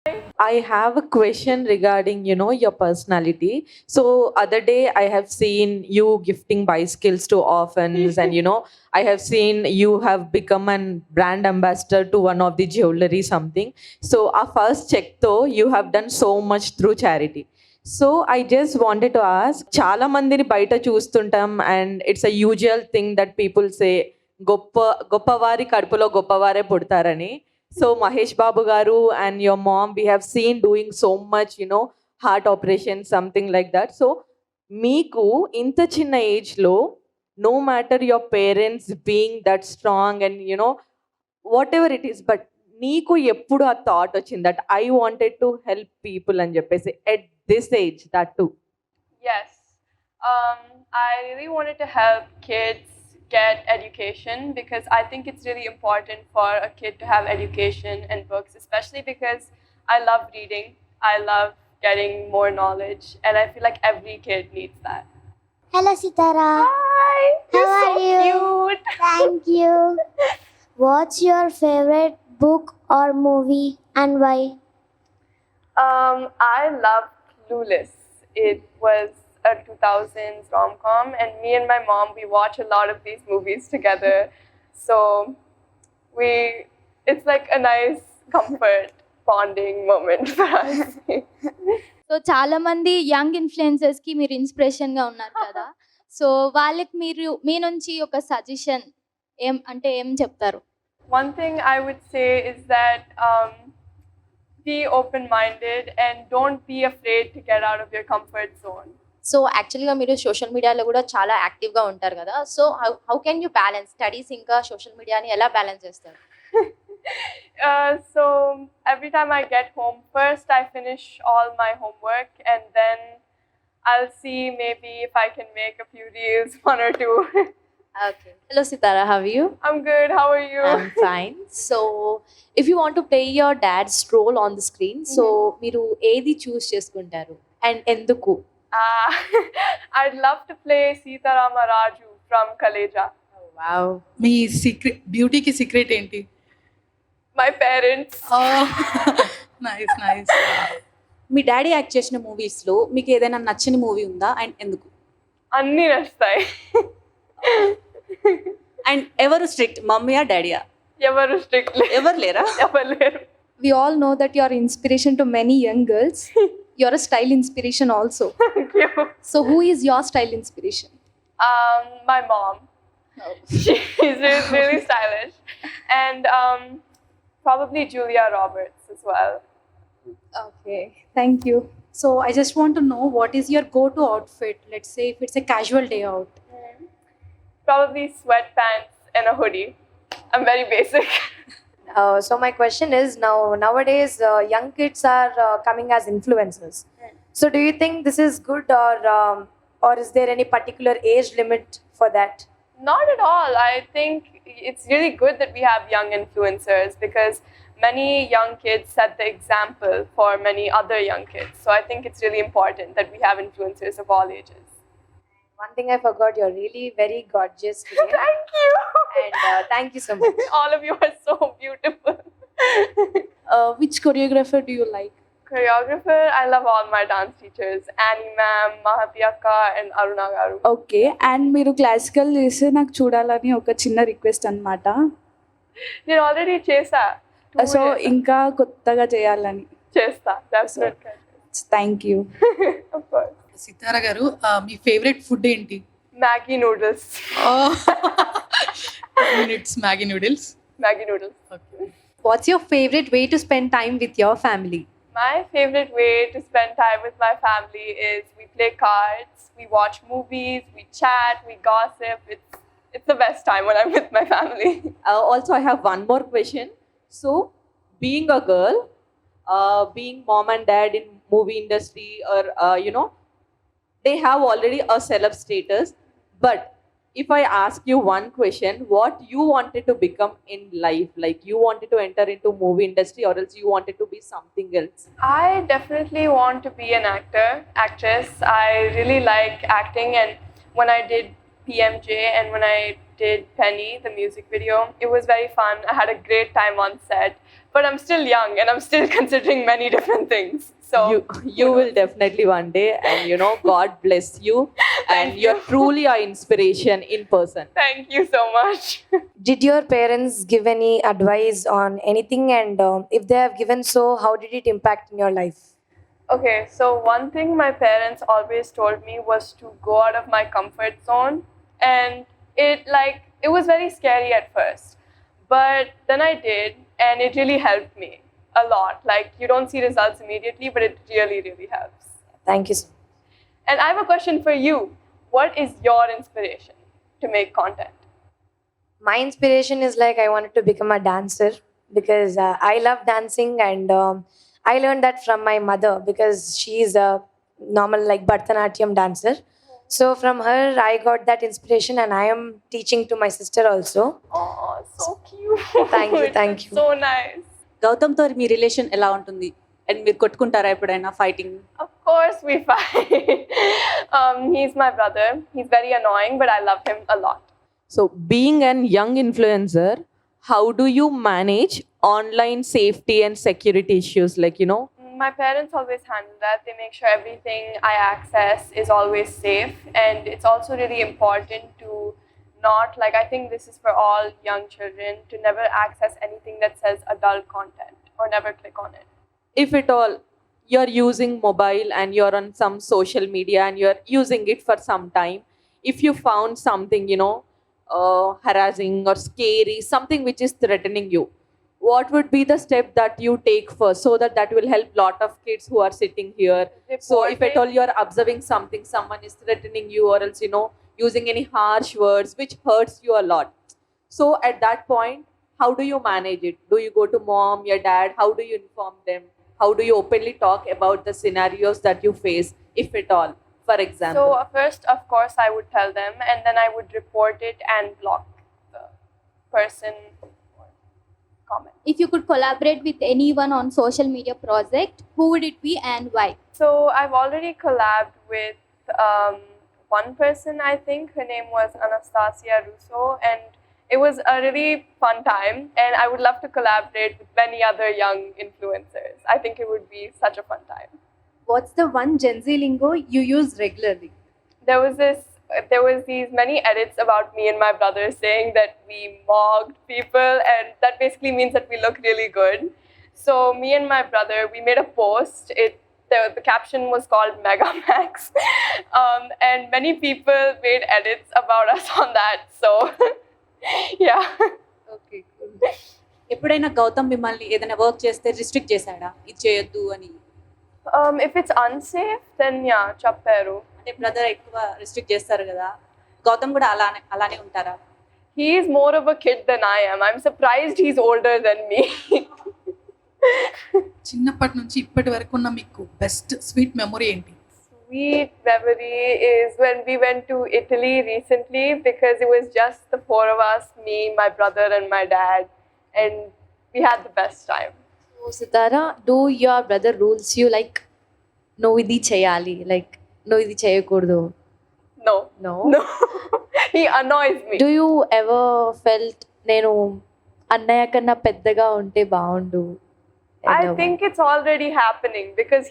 I have a question regarding, your personality. So other day I have seen you gifting bicycles to orphans and, I have seen you have become an brand ambassador to one of the jewelry something. So our first check though, you have done so much through charity. So I just wanted to ask, చాలా మందిని బయట చూస్తుంటాం and it's a usual thing that people say గొప్పవారి కడుపులో గొప్పవారే పుడతారని. So Mahesh Babu garu and your mom, we have seen doing so much, heart operation, something like that. So meeku inta chinna age lo, no matter your parents being that strong and whatever it is, but నీకు ఎప్పుడు ఆ thought వచ్చింది that I wanted to help people అని చెప్పేసి at this age that to? Yes. I really wanted to help kids get education because I think it's really important for a kid to have education and books, especially because I love reading. I love getting more knowledge, and I feel like every kid needs that. Hello, Sitara. Hi! You're How so are you? cute! Thank you. What's your favorite book or movie and why? I love Clueless. It was a 2000s rom-com, and me and my mom, we watch a lot of these movies together. So it's like a nice comfort bonding moment for us. So చాలా మంది young influencers కి మీరు inspiration గా ఉన్నారు కదా, so వాళ్ళకి మీరు మీ నుంచి ఒక సజెషన్ ఏం చెప్తారు? One thing I would say is that be open-minded and don't be afraid to get out of your comfort zone. So యాక్చువల్గా మీరు సోషల్ మీడియాలో కూడా చాలా యాక్టివ్గా ఉంటారు కదా, so how can you balance studies ఇంకా సోషల్ మీడియాని ఎలా బ్యాలెన్స్ చేస్తారు? So every time I get home, first I finish all my homework and then I'll see maybe if I can make a few reels, one or two. Okay. Hello Sitara, how are you? I'm good. How are you? I'm fine. So if you want to play your dad's role on the screen, so మీరు ఏది చూస్ చేసుకుంటారు and ఎందుకు? I'd love to play Sitarama Raju from Kaleja. Oh, wow. మీ secret బ్యూటీకి secret ఏంటి? My parents. Nice. మీ daddy act చేసిన మూవీస్లో మీకు ఏదైనా నచ్చని మూవీ ఉందా అండ్ ఎందుకు? అన్నీ నచ్చుతాయి. అండ్ ఎవరు స్ట్రిక్ట్, మమ్మీయా డాడీయా? ఎవరు స్ట్రిక్ట్ ఎవరు లేరా? ఎవరు లేరు. We all know that you are inspiration to many young girls. You're a style inspiration also. Thank you. So who is your style inspiration? My mom. She's really stylish. And probably Julia Roberts as well. Okay, thank you. So I just want to know what is your go to outfit, let's say if it's a casual day out. Probably sweatpants and a hoodie. I'm very basic. So my question is, nowadays young kids are coming as influencers. So do you think this is good, or is there any particular age limit for that? Not at all. I think it's really good that we have young influencers because many young kids set the example for many other young kids. So I think it's really important that we have influencers of all ages. One thing I forgot, you're really very gorgeous today. Thank you. And thank you so much. All of you are so beautiful. Which choreographer do you like? Choreographer, I love all my dance teachers. Annie ma'am, Mahati akka and Aruna garu. Okay, and మీరు classical చేస్తే నాకు చూడాలని ఒక చిన్న request అన్నమాట. నేను already చేసా. So ఇంకా కొత్తగా చేయాలని. చేస్తా, definitely. Thank you. Of course. సితారా గారు, మీ ఫేవరెట్ ఫుడ్ ఏంటి? Maggi noodles. It's Maggi noodles. Maggi noodles. Okay. What's your favorite way to spend time with your family? My favorite way to spend time with my family is we play cards, we watch movies, we chat, we gossip. It's the best time when I'm with my family. Also, I have one more question. So, being a girl, being mom and dad in movie industry, or they have already a celeb status. But if I ask you one question, what you wanted to become in life, like you wanted to enter into movie industry, or else you wanted to be something else? I definitely want to be an actress. I really like acting, and when I did PMJ and when I did Penny, the music video. It was very fun. I had a great time on set. But I'm still young and I'm still considering many different things. So You will definitely one day, and God bless you, and Thank you're you. truly our inspiration in person. Thank you so much. Did your parents give any advice on anything? And if they have given so, how did it impact in your life? Okay, so one thing my parents always told me was to go out of my comfort zone, and it was very scary at first, but then I did, and it really helped me a lot. Like, you don't see results immediately, but it really, really helps. Thank you so much. And I have a question for you. What is your inspiration to make content? My inspiration is like I wanted to become a dancer because I love dancing, and I learned that from my mother because she's a normal like Bharatanatyam dancer. So from her I got that inspiration, and I am teaching to my sister also. Oh, so cute. Thank you. So nice. గౌతమ్తో మీ relation ఎలా ఉంటుంది and మీరు కొట్టుకుంటారా ఎప్పుడైనా fighting? Of course we fight. He's my brother. He's very annoying, but I love him a lot. So, being an young influencer, how do you manage online safety and security issues? My parents always handle that. They make sure everything I access is always safe. And it's also really important to not, like, I think this is for all young children, to never access anything that says adult content or never click on it. If at all you're using mobile and you're on some social media and you're using it for some time, if you found something, harassing or scary, something which is threatening you, what would be the step that you take first, so that will help lot of kids who are sitting here? So if at all you're observing something, someone is threatening you, or else using any harsh words which hurts you a lot, so at that point, how do you manage it? Do you go to mom, your dad? How do you inform them? How do you openly talk about the scenarios that you face, if at all, for example? So first, of course, I would tell them, and then I would report it and block the person or comment. If you could collaborate with anyone on social media project, who would it be and why? So I've already collabed with one person, I think. Her name was Anastasia Russo, and it was a really fun time, and I would love to collaborate with many other young influencers. I think it would be such a fun time. What's the one Gen Z lingo you use regularly? There was these many edits about me and my brother saying that we mocked people, and that basically means that we look really good. So me and my brother, we made a post. The caption was called Megamax, and many people made edits about us on that. So yeah. Okay, ఎప్పుడైనా గౌతమ్ మిమ్మల్ని ఏదైనా work చేస్తే restrict చేశాడా, ఇది చేయొద్దు అని? If it's unsafe, then yeah, chapperu. అంటే brother ఎక్కువ రిస్ట్రిక్ట్ చేస్తారు కదా, గౌతమ్ కూడా అలానే ఉంటారా? He is more of a kid than I am. I'm surprised he's older than me. చిన్నప్పటి నుంచి ఇప్పటి వరకు ఉన్న మీకు బెస్ట్ స్వీట్ మెమొరీ ఏంటి? Sweet memory is when we went to Italy recently, because it was just the four of us, me, my brother and my dad, and we had the best time. So Sitara, do your brother rules you like no idi cheyali, like no idi cheyakoordu? No. No. He annoys me. Do you ever felt నేను అన్నయ్య కన్నా పెద్దగా ఉంటే బాగుండు? I think it's already happening, because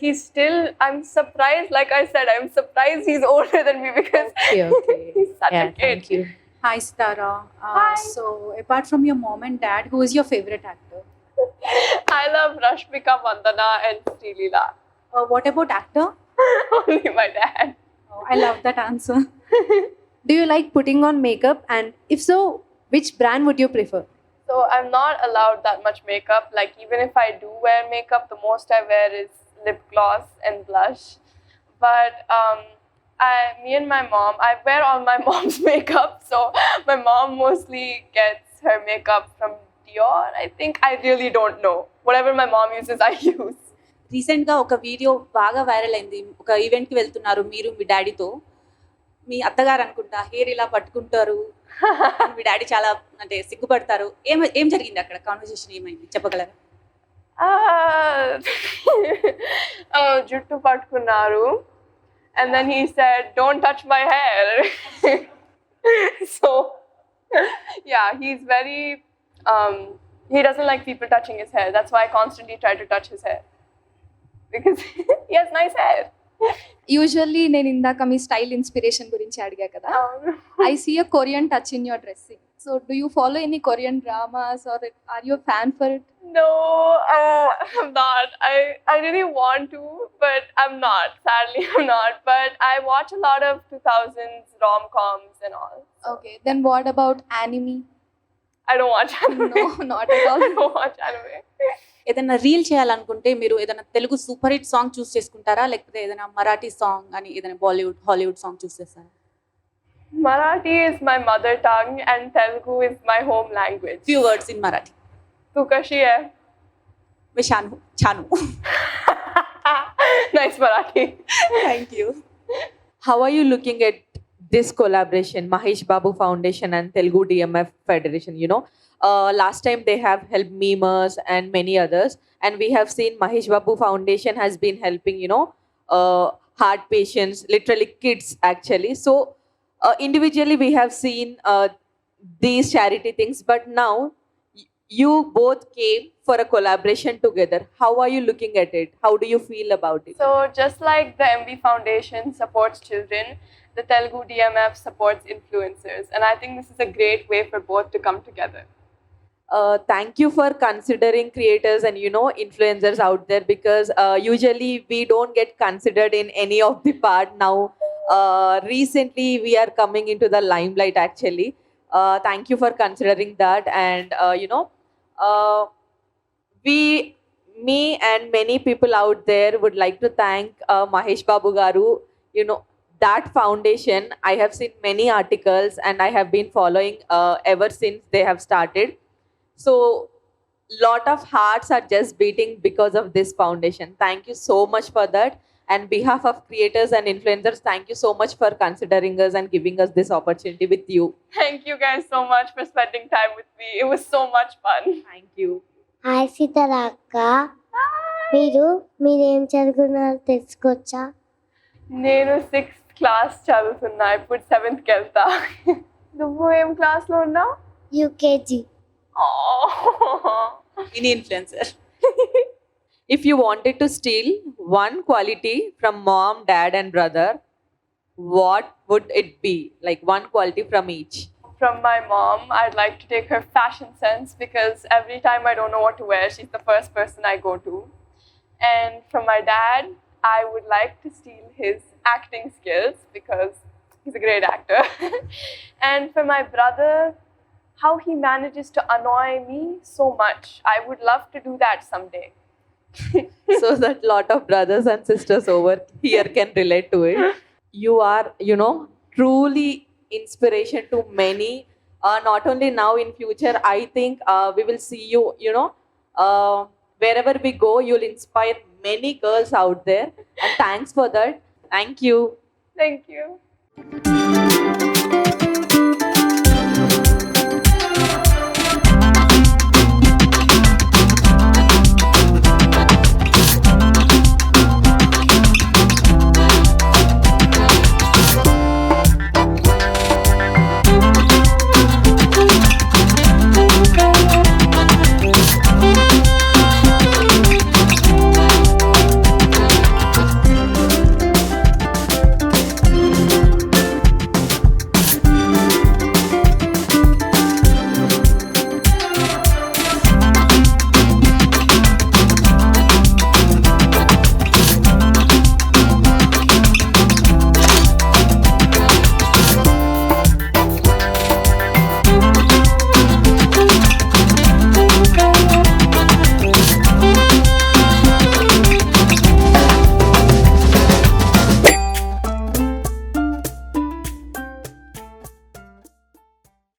I'm surprised, like I said, I'm surprised he's older than me, because Okay. he's such Yeah, a kid. thank you. Hi, Sitara. Hi. So, apart from your mom and dad, who is your favorite actor? I love Rashmika Mandana and Srilila. What about actor? Only my dad. Oh, I love that answer. Do you like putting on makeup? And if so, which brand would you prefer? So I'm not allowed that much makeup. Like, even if I do wear makeup, the most I wear is lip gloss and blush. But me and my mom, I wear all my mom's makeup. So my mom mostly gets her makeup from Dior. I think, I really don't know. Whatever my mom uses, I use. రీసెంట్గా ఒక video బాగా viral అయింది. ఒక ఈవెంట్కి వెళ్తున్నారు మీరు మీ డాడీతో. మీ అత్తగారు అనుకుంటా హెయిర్ ఇలా పట్టుకుంటారు, మీ డాడీ చాలా అంటే సిగ్గుపడతారు. ఏం జరిగింది అక్కడ? కాన్వర్సేషన్ ఏమైంది చెప్పగలరా? Juttu patkunaru, and then he said, "Don't touch my hair." So, yeah, he's very, he doesn't like people touching his hair. That's why I constantly try to touch his hair. Because he has nice hair. Usually నేను ఇందాక మీ style inspiration గురించి అడిగా కదా. I see a Korean touch in your dressing. So do you follow any Korean dramas or are you fan for it? No, I'm not. I really want to, but I'm not. Sadly, I'm not. But I watch a lot of 2000s rom-coms and all. Okay, then what about anime? I don't watch anime. No, not at all. I don't watch anime. ఏదైనా reel చేయాలనుకుంటే మీరు ఏదైనా Telugu super hit song చూస్ చేసుకుంటారా, లేకపోతే ఏదైనా Marathi song అని ఏదైనా Bollywood Hollywood song చూస్ చేస్తారా? Marathi is my mother tongue and Telugu is my home language. Few words in Marathi. Tu kashi hai? मैं Shanu छानू. Nice Marathi. Thank you. How are you looking at this collaboration, Mahesh Babu Foundation and Telugu DMF Federation? You know, last time they have helped memers and many others, and we have seen Mahesh Babu Foundation has been helping, you know, heart patients, literally kids actually. So individually we have seen these charity things, but now you both came for a collaboration together. How are you looking at it? How do you feel about it? So just like the MB Foundation supports children, the Telugu DMF supports influencers, and I think this is a great way for both to come together. Thank you for considering creators and, you know, influencers out there, because usually we don't get considered in any of the part. Now recently we are coming into the limelight actually. Thank you for considering that. And you know, me and many people out there would like to thank Mahesh Babu Garu. You know, that foundation, I have seen many articles and I have been following ever since they have started. So lot of hearts are just beating because of this foundation. Thank you so much for that. And behalf of creators and influencers, thank you so much for considering us and giving us this opportunity with you. Thank you guys so much for spending time with me. It was so much fun. Thank you. Hi Sitara అక్క, మీరేం చదువుకున్నారో తెలుసుకోవచ్చా? నేను 6th class చదువుతున్నా, ఇప్పుడు 7th వెళ్తా. నువ్వు ఏం క్లాస్లో ఉన్నావు? UKG. Mini influencer. If you wanted to steal one quality from mom, dad and brother, what would it be? Like one quality from each. From my mom, I'd like to take her fashion sense, because every time I don't know what to wear, she's the first person I go to. And from my dad, I would like to steal his acting skills, because he's a great actor. And for my brother, how he manages to annoy me so much. I would love to do that someday. So that lot of brothers and sisters over here can relate to it. You are, you know, truly inspiration to many. Not only now, in future, I think we will see you, you know, wherever we go, you'll inspire many girls out there. And thanks for that. Thank you. Thank you.